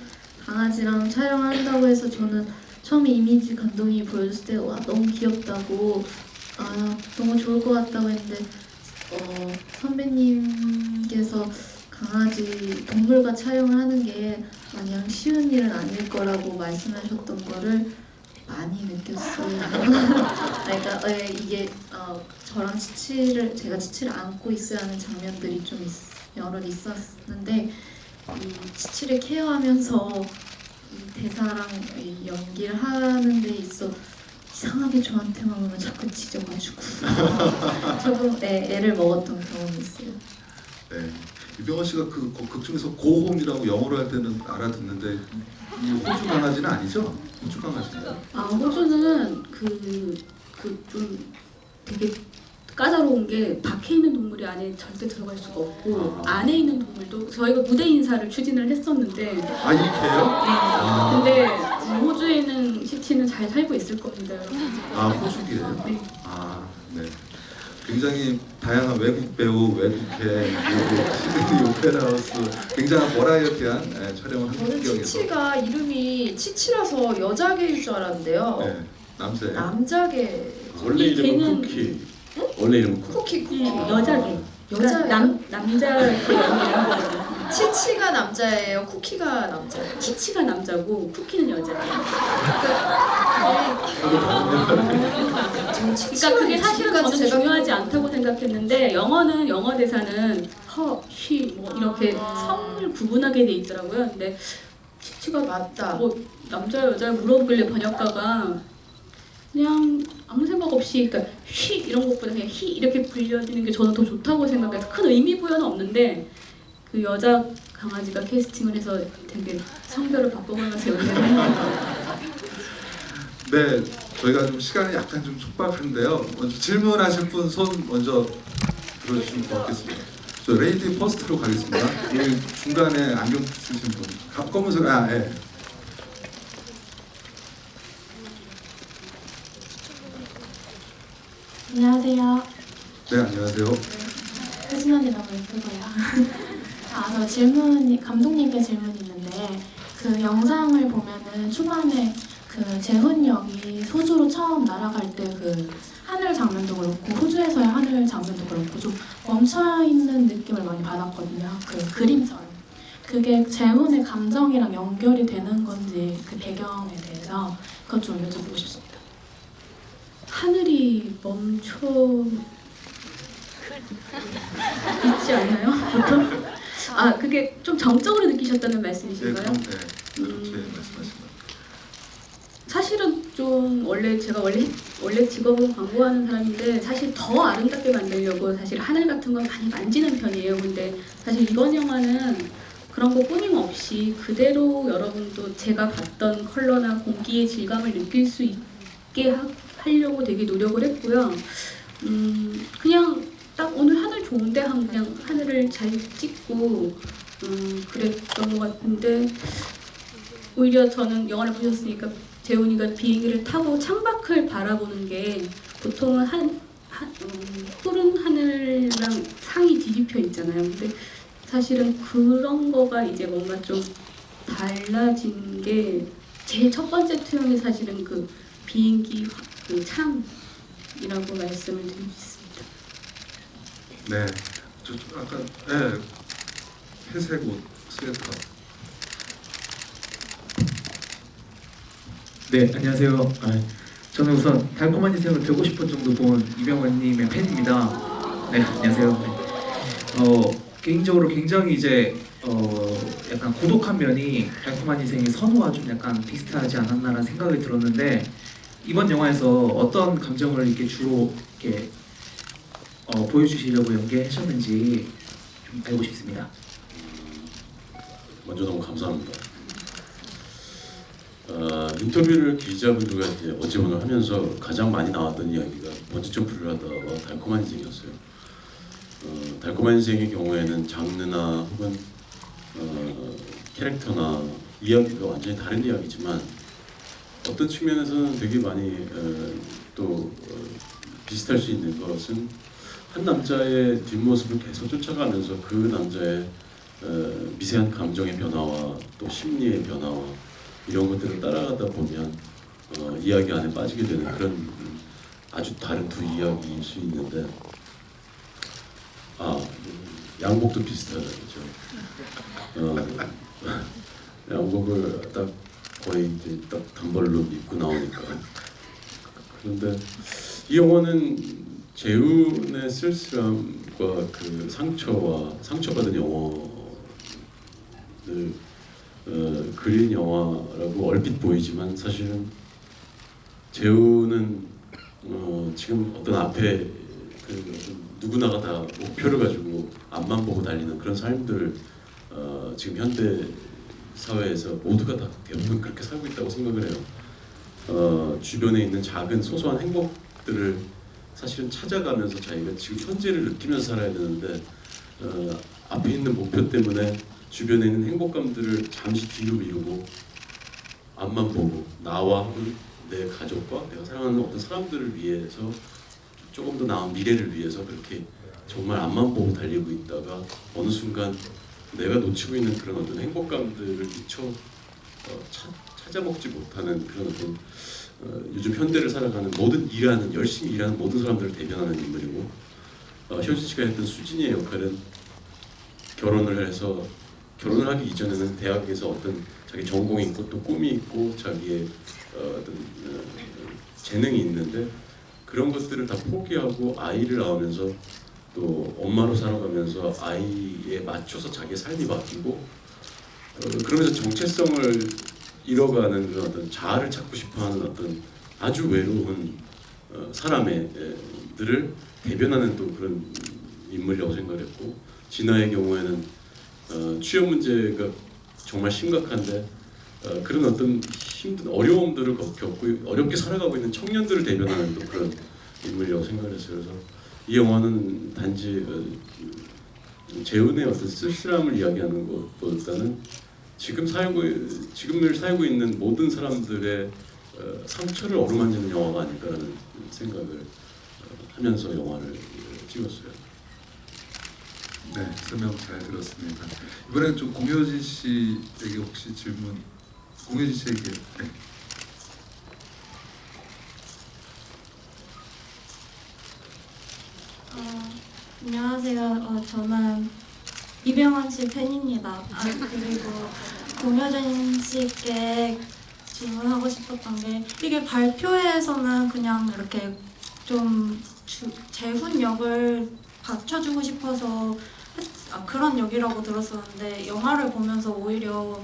강아지랑 촬영한다고 해서 저는 처음에 이미지 감독이 보여줬을 때 와 너무 귀엽다고 너무 좋을 것 같다고 했는데 선배님께서 강아지 동물과 촬영을 하는 게 마냥 쉬운 일은 아닐 거라고 말씀하셨던 거를 많이 느꼈어요. 그러니까 이게 저랑 제가 치치를 안고 있어야 하는 장면들이 좀 여러 있었는데 이 치치를 케어하면서 이 대사랑 이 연기를 하는 데 있어 이상하게 저한테만 오면 자꾸 짖어가지고 조금 애를 먹었던 경험이 있어요. 네, 유병헌 씨가 그 극 중에서 고홈이라고 영어로 할 때는 알아듣는데 이 호주 강아지는 아니죠? 호주 강아지인가요? 호주는 좀 되게 까다로운 게 밖에 있는 동물이 안에 절대 들어갈 수가 없고 안에 있는 동물도 저희가 무대 인사를 추진을 했었는데 이렇게요? 근데 호주에 있는 치치는 잘 살고 있을 겁니다. 호주기예요? 네. 네. 굉장히 다양한 외국 배우, 외국계, 그리고 시드니 오페라 하우스 굉장한 버라이어티한 촬영을 한 저는 기억에서 치치가 이름이 치치라서 여자 개일 줄 알았는데요. 네. 남자예요. 남자계 원래 이름은 걔는- 쿠키. 원래 이름은 쿠키. 쿠키 여자계. 여자예요? 남자계 아니라 치치가 남자예요? 쿠키가 남자예요? 치치가 남자고 쿠키는 여자예요. 그러니까 그게 사실은 저는 중요하지 않다고 생각했는데 영어 대사는 허, 쉬, 뭐 이렇게 성을 구분하게 돼 있더라고요. 근데 치치가 맞다. 뭐 남자 여자 물어보길래 번역가가 그냥 아무 생각 없이 그러니까 쉬 이런 것보다 그냥 히 이렇게 불려지는 게 저는 더 좋다고 생각해서 큰 의미 부여는 없는데 그 여자 강아지가 캐스팅을 해서 되게 성별을 바꿔가면서 연기를 해요. 네, 저희가 좀 시간이 약간 좀 촉박한데요. 먼저 질문하실 분 손 먼저 들어주시면 고맙겠습니다. 저 레이디 퍼스트로 가겠습니다. 여기 중간에 안경 쓰신 분, 검은색 예. 안녕하세요. 네, 안녕하세요. 혜진 언니 너무 예쁘고요. 저 감독님께 질문이 있는데 그 영상을 보면은 초반에 그 재훈 역이 호주로 처음 날아갈 때 그 하늘 장면도 그렇고 호주에서의 하늘 장면도 그렇고 좀 멈춰 있는 느낌을 많이 받았거든요. 그 그림처럼. 그게 재훈의 감정이랑 연결이 되는 건지 그 배경에 대해서 그것 좀 여쭤보고 싶습니다. 하늘이 멈춰 있지 않나요? 보통? 그게 좀 정적으로 느끼셨다는 네, 말씀이신가요? 그럼 네, 그렇게 말씀하시면. 사실은 좀 제가 원래 직업은 광고하는 사람인데 사실 더 아름답게 만들려고 사실 하늘 같은 건 많이 만지는 편이에요. 근데 사실 이번 영화는 그런 거 꾸밈없이 그대로 여러분도 제가 봤던 컬러나 공기의 질감을 느낄 수 있게 하려고 되게 노력을 했고요. 그냥 딱 오늘 하늘 좋은데 하면 그냥 하늘을 잘 찍고 그랬던 것 같은데 오히려 저는 영화를 보셨으니까 재훈이가 비행기를 타고 창밖을 바라보는 게 보통은 푸른 하늘랑 상이 뒤집혀 있잖아요. 근데 사실은 그런 거가 이제 뭔가 좀 달라진 게 제일 첫 번째 투영이 사실은 그 비행기 그 창이라고 말씀을 드리고 있습니다. 네, 저 아까 네, 회색 옷 스웨터. 네, 안녕하세요. 저는 우선 달콤한 인생을 150번 정도 본 이병헌님의 팬입니다. 네, 안녕하세요. 개인적으로 굉장히 이제 약간 고독한 면이 달콤한 인생의 선우와 좀 약간 비슷하지 않았나라는 생각이 들었는데 이번 영화에서 어떤 감정을 이렇게 주로 이렇게 보여주시려고 연기하셨는지 좀 알고 싶습니다. 먼저 너무 감사합니다. 인터뷰를 기자분들과 이제 어찌 보면 하면서 가장 많이 나왔던 이야기가 번지점프를 하다와 달콤한 인생이었어요. 달콤한 인생의 경우에는 장르나 혹은 캐릭터나 이야기가 완전히 다른 이야기지만 어떤 측면에서는 되게 많이 비슷할 수 있는 것은 한 남자의 뒷모습을 계속 쫓아가면서 그 남자의 미세한 감정의 변화와 또 심리의 변화와 이런 것들을 따라가다 보면 이야기 안에 빠지게 되는 그런 아주 다른 두 이야기일 수 있는데 양복도 비슷하죠. 양복을 딱 거의 이제 딱 단벌로 입고 나오니까 그런데 이 영화는 재훈의 쓸쓸함과 그 상처받은 영혼을 그린 영화라고 얼핏 보이지만 사실은 재훈은 지금 어떤 앞에 누구나가 다 목표를 가지고 앞만 보고 달리는 그런 삶들을 지금 현대 사회에서 모두가 다 대부분 그렇게 살고 있다고 생각을 해요. 주변에 있는 작은 소소한 행복들을 사실은 찾아가면서 자기가 지금 현재를 느끼면서 살아야 되는데 앞에 있는 목표 때문에 주변에 있는 행복감들을 잠시 뒤로 미루고 앞만 보고 나와 내 가족과 내가 사랑하는 어떤 사람들을 위해서 조금 더 나은 미래를 위해서 그렇게 정말 앞만 보고 달리고 있다가 어느 순간 내가 놓치고 있는 그런 어떤 행복감들을 미처 찾아먹지 못하는 그런 어떤 요즘 현대를 살아가는 모든 열심히 일하는 모든 사람들을 대변하는 인물이고 효진 씨가 했던 수진이의 역할은 결혼을 하기 이전에는 대학에서 어떤 자기 전공이 있고 또 꿈이 있고 자기의 어떤 재능이 있는데 그런 것들을 다 포기하고 아이를 낳으면서 또 엄마로 살아가면서 아이에 맞춰서 자기의 삶이 바뀌고 그러면서 정체성을 잃어가는 그런 어떤 자아를 찾고 싶어하는 어떤 아주 외로운 사람들을 대변하는 또 그런 인물이라고 생각했고 진아의 경우에는 취업 문제가 정말 심각한데 그런 어떤 힘든 어려움들을 겪고 어렵게 살아가고 있는 청년들을 대변하는 또 그런 인물이라고 생각을 했어요. 그래서 이 영화는 단지 재훈의 어떤 쓸쓸함을 이야기하는 것보다는 지금을 살고 있는 모든 사람들의 상처를 어루만지는 영화가 아닐까라는 생각을 하면서 영화를 찍었어요. 네, 설명 잘 들었습니다. 이번엔 좀 공효진 씨에게 혹시 질문, 공효진 씨에게. 네. 안녕하세요. 저는 이병헌 씨 팬입니다. 그리고 공효진 씨께 질문하고 싶었던 게 이게 발표회에서는 그냥 이렇게 좀 재훈 역을 받쳐주고 싶어서 그런 역이라고 들었었는데 영화를 보면서 오히려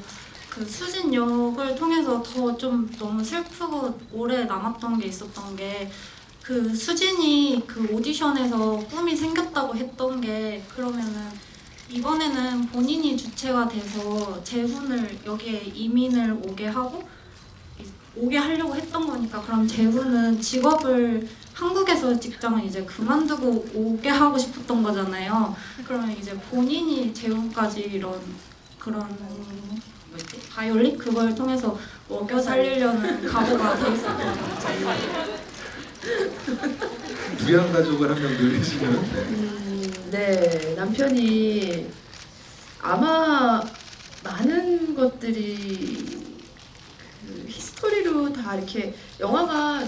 그 수진 역을 통해서 더 좀 너무 슬프고 오래 남았던 게 있었던 게 그 수진이 그 오디션에서 꿈이 생겼다고 했던 게 그러면은 이번에는 본인이 주체가 돼서 재훈을 여기에 이민을 오게 하려고 했던 거니까 그럼 재훈은 직업을 한국에서 직장을 이제 그만두고 오게 하고 싶었던 거잖아요. 그러면 이제 본인이 재훈까지 이런 그런 바이올린 그걸 통해서 먹여 살리려는 각오가 돼 있었던 거죠. 부양 가족을 한 명 늘리시면. 네, 남편이 아마 많은 것들이 그 히스토리로 다 이렇게 영화가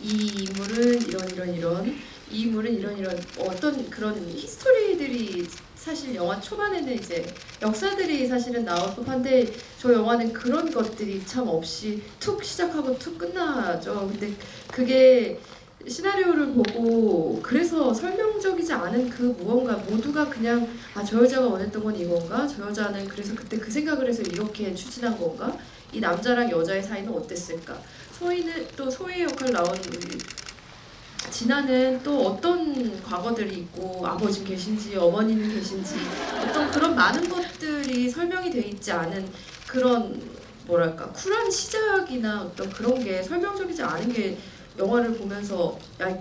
이 인물은 이런 이 인물은 이런 어떤 그런 히스토리들이 사실 영화 초반에는 이제 역사들이 사실은 나올 법한데 저 영화는 그런 것들이 참 없이 툭 시작하고 툭 끝나죠. 근데 그게 시나리오를 보고 그래서 설명적이지 않은 그 무언가 모두가 그냥 저 여자가 원했던 건 이건가? 저 여자는 그래서 그때 그 생각을 해서 이렇게 추진한 건가? 이 남자랑 여자의 사이는 어땠을까? 소희의 역할 나온 우리 진아는 또 어떤 과거들이 있고 아버지는 계신지 어머니는 계신지 어떤 그런 많은 것들이 설명이 돼 있지 않은 그런 뭐랄까 쿨한 시작이나 어떤 그런 게 설명적이지 않은 게 영화를 보면서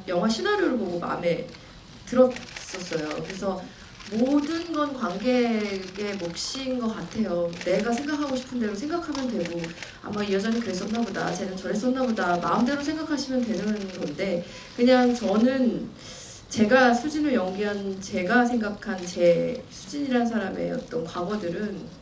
영화 시나리오를 보고 마음에 들었었어요. 그래서 모든 건 관객의 몫인 것 같아요. 내가 생각하고 싶은 대로 생각하면 되고 아마 이 여자는 그랬었나 보다 쟤는 저랬었나 보다 마음대로 생각하시면 되는 건데 그냥 저는 제가 수진을 연기한 제가 생각한 제 수진이라는 사람의 어떤 과거들은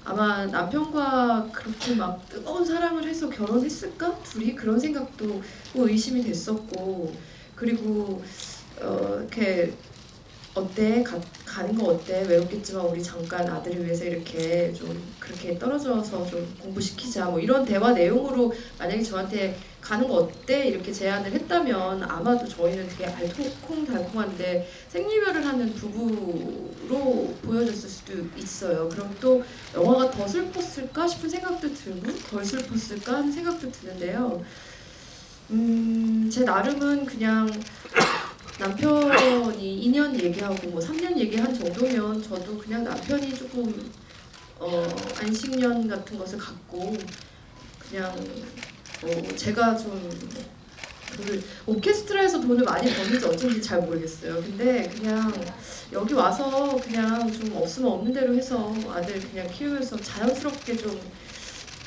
아마 남편과 그렇게 막 뜨거운 사랑을 해서 결혼했을까? 둘이 그런 생각도 의심이 됐었고 그리고 이렇게 어때? 가는 거 어때? 외롭겠지만 우리 잠깐 아들을 위해서 이렇게 좀 그렇게 떨어져서 좀 공부시키자 뭐 이런 대화 내용으로 만약에 저한테 가는 거 어때? 이렇게 제안을 했다면 아마도 저희는 되게 알콩달콩한데 생리별을 하는 부부로 보여졌을 수도 있어요. 그럼 또 영화가 더 슬펐을까 싶은 생각도 들고 덜 슬펐을까 하는 생각도 드는데요. 제 나름은 그냥 남편이 2년 얘기하고 뭐 3년 얘기한 정도면 저도 그냥 남편이 조금 안식년 같은 것을 갖고 그냥 제가 좀 그 오케스트라에서 돈을 많이 버는지 어쩐지 잘 모르겠어요. 근데 그냥 여기 와서 그냥 좀 없으면 없는 대로 해서 아들 그냥 키우면서 자연스럽게 좀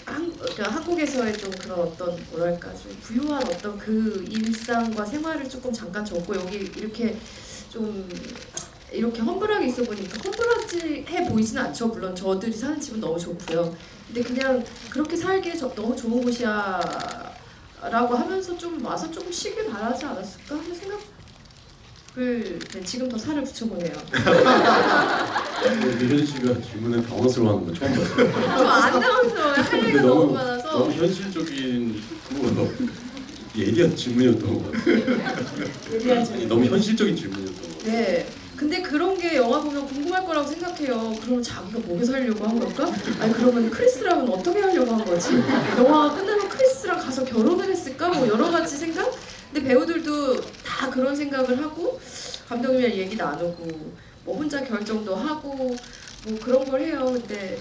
그러니까 한국에서의 좀 그런 어떤 뭐랄까 좀 부유한 어떤 그 일상과 생활을 조금 잠깐 접고 여기 이렇게 좀 이렇게 험블하게 있어 보니까 험블하지 해 보이지는 않죠. 물론 저들이 사는 집은 너무 좋고요. 근데 그냥 그렇게 살기에 너무 좋은 곳이야 라고 하면서 좀 와서 조금 쉬길 바라지 않았을까 하는 생각을 네, 지금 더 살을 붙여보네요. 미현 씨가 질문에 당황스러워하는 거 처음 봤어요. 저안 당황스러워요. 할 근데 얘기가 너무 많아서. 너무 현실적인 예리한 질문이었던 것 같아요. 예리한 질문. 너무 현실적인 질문이었던 것 같아요. 네. 근데 그런 게 영화 보면 궁금할 거라고 생각해요. 그러면 자기가 뭐게 살려고 한 걸까? 아니 그러면 크리스랑은 어떻게 하려고 한 거지? 영화가 끝나면 크리스랑 가서 결혼을 했을까? 뭐 여러 가지 생각? 근데 배우들도 다 그런 생각을 하고 감독님이랑 얘기 나누고 뭐 혼자 결정도 하고 뭐 그런 걸 해요. 근데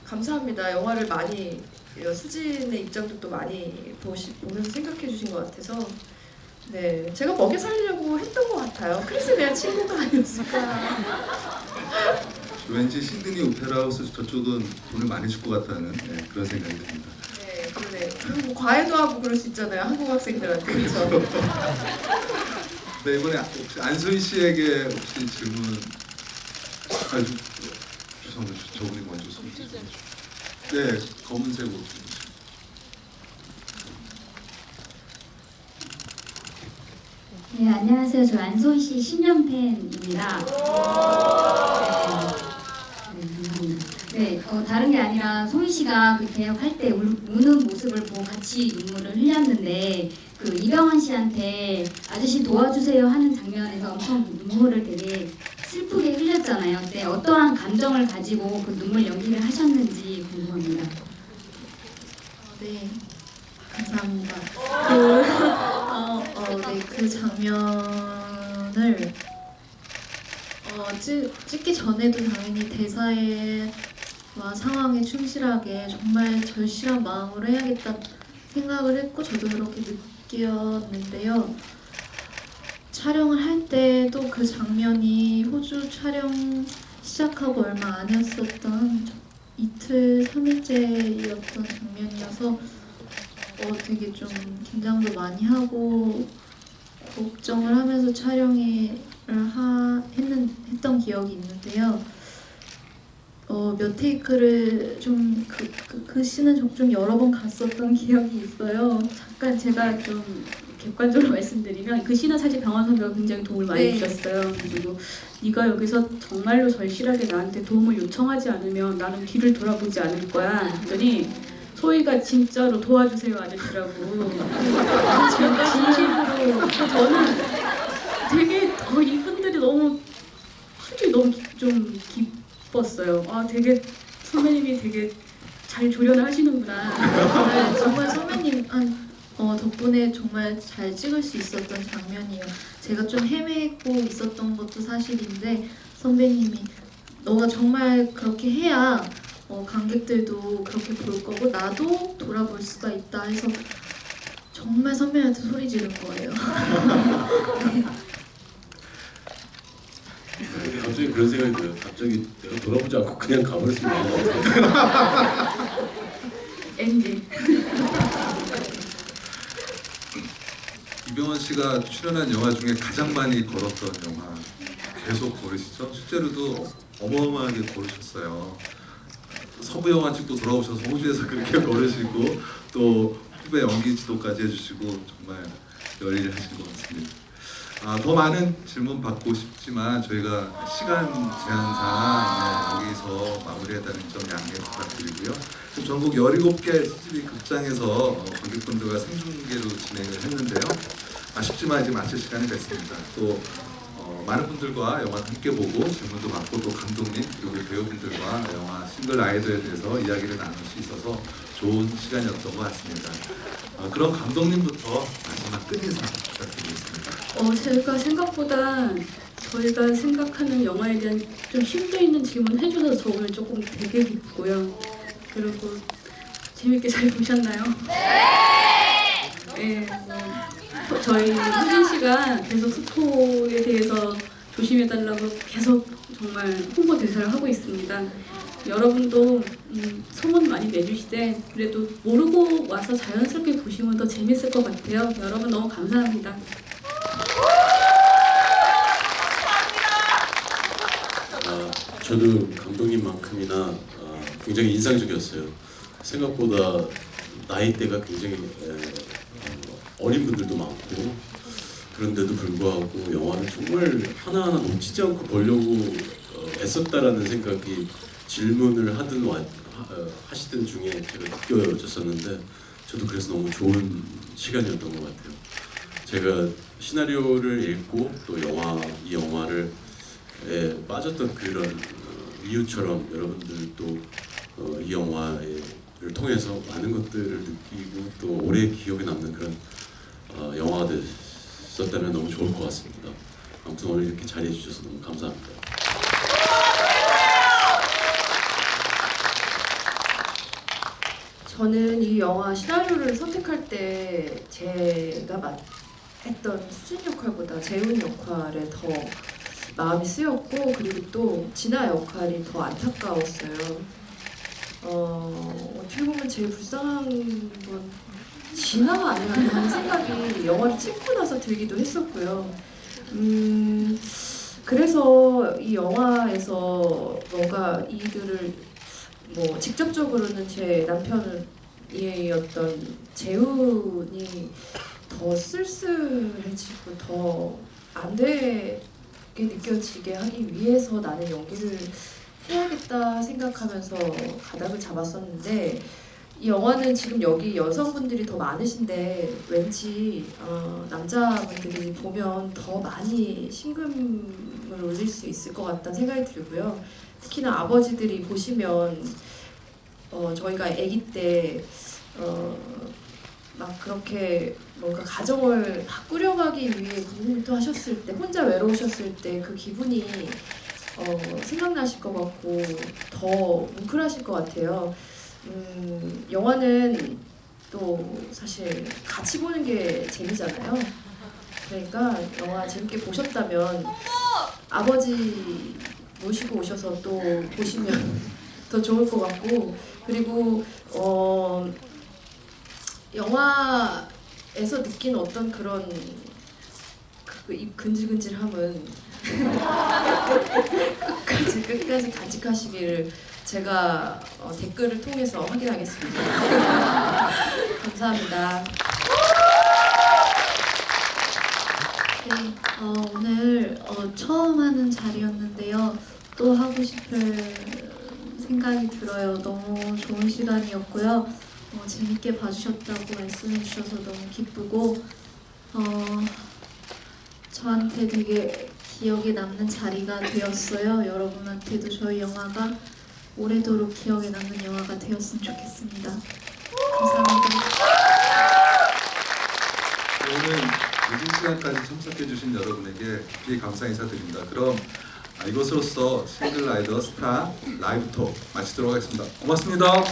감사합니다. 영화를 많이 수진의 입장도 또 많이 보면서 생각해 주신 것 같아서 네, 제가 먹여 살리려고 했던 것 같아요. 크리스 그냥 친구가 아니었을까. 왠지 시드니 오페라 하우스 저쪽은 돈을 많이 줄 것 같다는 그런 생각이 듭니다. 네, 그러네. 그리고 뭐 과외도 하고 그럴 수 있잖아요. 한국 학생들한테. 그렇죠. 네, 이번에 혹시 안소희 씨에게 혹시 질문 죄송합니다. 저분이 먼저 손 드세요. 네, 검은색 옷. 네, 안녕하세요. 저 안소희 씨 10년 팬입니다. 네, 감사합니다. 네, 다른 게 아니라 소희 씨가 그 개혁할 때 우는 모습을 보고 같이 눈물을 흘렸는데 그 이병헌 씨한테 아저씨 도와주세요 하는 장면에서 엄청 눈물을 되게 슬프게 흘렸잖아요. 근데 어떠한 감정을 가지고 그 눈물 연기를 하셨는지 궁금합니다. 네, 감사합니다. 네, 그 장면을 찍기 전에도 당연히 대사와 상황에 충실하게 정말 절실한 마음으로 해야겠다 생각을 했고 저도 그렇게 느꼈는데요. 촬영을 할 때도 그 장면이 호주 촬영 시작하고 얼마 아니었었던 이틀, 3일째였던 장면이어서 되게 좀 긴장도 많이 하고 걱정을 하면서 했던 기억이 있는데요. 몇 테이크를 좀 그 씬은 좀 여러 번 갔었던 기억이 있어요. 잠깐 제가 좀 객관적으로 말씀드리면 그 씬은 사실 병원 선배가 굉장히 도움을 많이 네. 주셨어요. 그리고 네가 여기서 정말로 절실하게 나한테 도움을 요청하지 않으면 나는 뒤를 돌아보지 않을 거야. 했더니 소희가 진짜로 도와주세요 아저씨라고 진심으로 저는 되게 이분들이 너무 솔직히 너무 좀 기뻤어요. 아 되게 선배님이 되게 잘 조련을 하시는구나. 네, 정말 선배님 덕분에 정말 잘 찍을 수 있었던 장면이에요. 제가 좀 헤매고 있었던 것도 사실인데 선배님이 너가 정말 그렇게 해야 관객들도 그렇게 볼 거고 나도 돌아볼 수가 있다 해서 정말 선배한테 소리 지른 거예요. 갑자기 그런 생각이 들어요. 갑자기 내가 돌아보지 않고 그냥 가버렸으면 좋을 것 같아요. 엔지. 이병헌 씨가 출연한 영화 중에 가장 많이 걸었던 영화 계속 걸으시죠? 실제로도 어마어마하게 걸으셨어요. 서부 영화 찍고 돌아오셔서 호주에서 그렇게 걸으시고 또 후배 연기 지도까지 해주시고 정말 열일을 하신 것 같습니다. 더 많은 질문 받고 싶지만 저희가 시간 제한상 여기서 마무리해달라는 점 양해 부탁드리고요. 지금 전국 17개 CGV 극장에서 관객분들과 생중계로 진행을 했는데요. 아쉽지만 이제 마칠 시간이 됐습니다. 또 많은 분들과 영화 함께 보고 질문도 받고 또 감독님 그리고 배우분들과 영화 싱글 아이돌에 대해서 이야기를 나눌 수 있어서 좋은 시간이었던 것 같습니다. 그럼 감독님부터 마지막 끝인사 부탁드리겠습니다. 제가 생각보다 저희가 생각하는 영화에 대한 좀 심도 있는 질문 해주셔서 저 오늘 조금 되게 기쁘고요. 그리고 재밌게 잘 보셨나요? 네. 저희 수진 씨가 계속 스포에 대해서 조심해달라고 계속 정말 홍보 대사를 하고 있습니다. 여러분도 소문 많이 내주시되 그래도 모르고 와서 자연스럽게 보시면 더 재밌을 것 같아요. 여러분 너무 감사합니다. 저도 감독님만큼이나 굉장히 인상적이었어요. 생각보다 나이대가 굉장히 어린 분들도 많고 그런데도 불구하고 영화를 정말 하나하나 놓치지 않고 보려고 애썼다라는 생각이 질문을 하시던 중에 제가 느껴졌었는데 저도 그래서 너무 좋은 시간이었던 것 같아요. 제가 시나리오를 읽고 또 이 영화를 빠졌던 그런 이유처럼 여러분들도 이 영화를 통해서 많은 것들을 느끼고 또 오래 기억에 남는 그런 영화가 됐었다면 너무 좋을 것 같습니다. 아무튼 오늘 이렇게 자리해 주셔서 너무 감사합니다. 저는 이 영화 시나리오를 선택할 때 제가 했던 수진 역할보다 재훈 역할에 더 마음이 쓰였고 그리고 또 진아 역할이 더 안타까웠어요. 어떻게 보면 제일 불쌍한 건 진아가 아니라 하는 생각이 영화를 찍고 나서 들기도 했었고요. 그래서 이 영화에서 뭔가 이들을 뭐 직접적으로는 제 남편이었던 재훈이 더 쓸쓸해지고 더 안 되게 느껴지게 하기 위해서 나는 연기를 해야겠다 생각하면서 가닥을 잡았었는데 이 영화는 지금 여기 여성분들이 더 많으신데 왠지 남자분들이 보면 더 많이 심금을 울릴 수 있을 것 같다는 생각이 들고요. 특히나 아버지들이 보시면 저희가 아기 때 막 그렇게 뭔가 가정을 막 꾸려가기 위해 고군분투 하셨을 때 혼자 외로우셨을 때 그 기분이 생각나실 것 같고 더 뭉클하실 것 같아요. 영화는 또 사실 같이 보는 게 재미잖아요. 그러니까 영화 재밌게 보셨다면 아버지 모시고 오셔서 또 보시면 더 좋을 것 같고 그리고 영화에서 느낀 어떤 그런 그 입 근질근질함은 끝까지 간직하시기를 제가 댓글을 통해서 확인하겠습니다. 감사합니다. 네, 오늘 처음 하는 자리였는데요. 또 하고 싶을 생각이 들어요. 너무 좋은 시간이었고요. 재밌게 봐주셨다고 말씀해 주셔서 너무 기쁘고 저한테 되게 기억에 남는 자리가 되었어요. 여러분한테도 저희 영화가 오래도록 기억에 남는 영화가 되었으면 좋겠습니다. 감사합니다. 오늘 늦은 시간까지 참석해주신 여러분에게 깊이 감사 인사드립니다. 그럼 이것으로써 싱글라이더 스타 라이브 톡 마치도록 하겠습니다. 고맙습니다.